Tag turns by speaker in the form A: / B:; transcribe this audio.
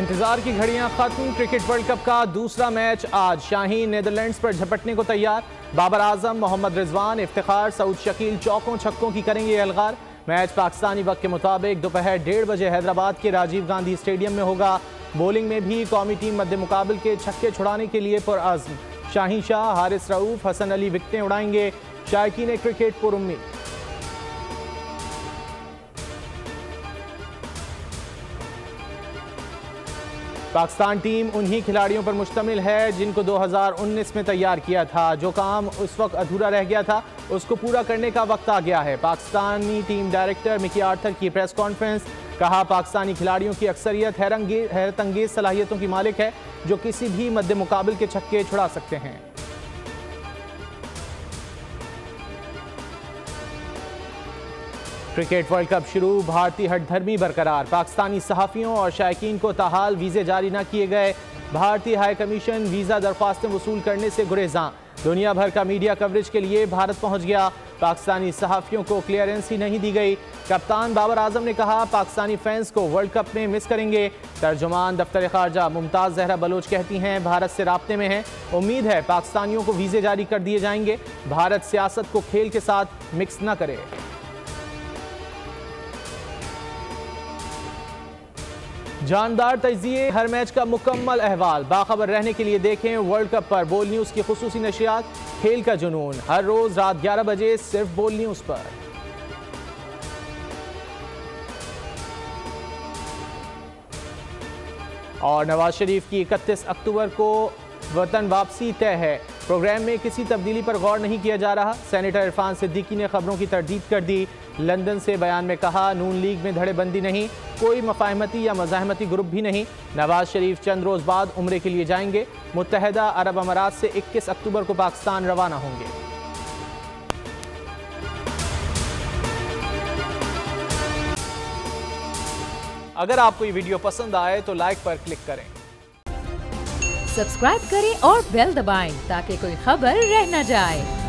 A: इंतजार की घड़ियां खत्म। क्रिकेट वर्ल्ड कप का दूसरा मैच आज। शाहीन नेदरलैंड्स पर झपटने को तैयार। बाबर आजम, मोहम्मद रिजवान, इफ्तिखार, सऊद शकील चौकों छक्कों की करेंगे अलगार। मैच पाकिस्तानी वक्त के मुताबिक दोपहर 1:30 बजे हैदराबाद के राजीव गांधी स्टेडियम में होगा। बॉलिंग में भी कौमी टीम मद्दे मुकाबल के छक्के छुड़ाने के लिए पुरअज़्म। शाहीन शाह, हारिस रऊफ, हसन अली विकेटें उड़ाएंगे। शायकीन क्रिकेट पुरुम्मीद। पाकिस्तान टीम उन्हीं खिलाड़ियों पर मुश्तमिल है जिनको 2019 में तैयार किया था। जो काम उस वक्त अधूरा रह गया था उसको पूरा करने का वक्त आ गया है। Pakistani team director Mickey Arthur की प्रेस कॉन्फ्रेंस। कहा, पाकिस्तानी खिलाड़ियों की अक्सरियत हैरत अंगेज सलाहियतों की मालिक है जो किसी भी मद्दे मुकाबिल के छक्के छुड़ा सकते हैं। क्रिकेट वर्ल्ड कप शुरू, भारतीय हठधर्मी बरकरार। पाकिस्तानी सहाफ़ियों और शायकीन को ताहाल वीज़े जारी न किए गए। भारतीय हाई कमीशन वीज़ा दरख्वास्तें वसूल करने से गुरेज़ां। दुनिया भर का मीडिया कवरेज के लिए भारत पहुंच गया। पाकिस्तानी सहाफ़ियों को क्लियरेंस ही नहीं दी गई। कप्तान बाबर आजम ने कहा, पाकिस्तानी फैंस को वर्ल्ड कप में मिस करेंगे। तर्जुमान दफ्तर ख़ारजा मुमताज़ जहरा बलोच कहती हैं, भारत से राब्ते में हैं। उम्मीद है पाकिस्तानियों को वीज़े जारी कर दिए जाएंगे। भारत सियासत को खेल के साथ मिक्स न करे। जानदार तजिए, हर मैच का मुकम्मल अहवाल। बाखबर रहने के लिए देखें वर्ल्ड कप पर बोल न्यूज़ की खुसूसी नशियात। खेल का जुनून हर रोज रात 11 बजे सिर्फ बोल न्यूज़ पर। और नवाज शरीफ की 31 अक्टूबर को वतन वापसी तय है। प्रोग्राम में किसी तब्दीली पर गौर नहीं किया जा रहा। सेनेटर इरफान सिद्दीकी ने खबरों की तरदीद कर दी। लंदन से बयान में कहा, नून लीग में धड़ेबंदी नहीं, कोई मफाहमती या मज़ाहमती ग्रुप भी नहीं। नवाज शरीफ चंद रोज़ बाद उम्रे के लिए जाएंगे। मुत्तहदा अरब अमारात से 21 अक्टूबर को पाकिस्तान रवाना होंगे। अगर आपको ये वीडियो पसंद आए तो लाइक पर क्लिक करें,
B: सब्सक्राइब करें और बेल दबाएं ताकि कोई खबर रह न जाए।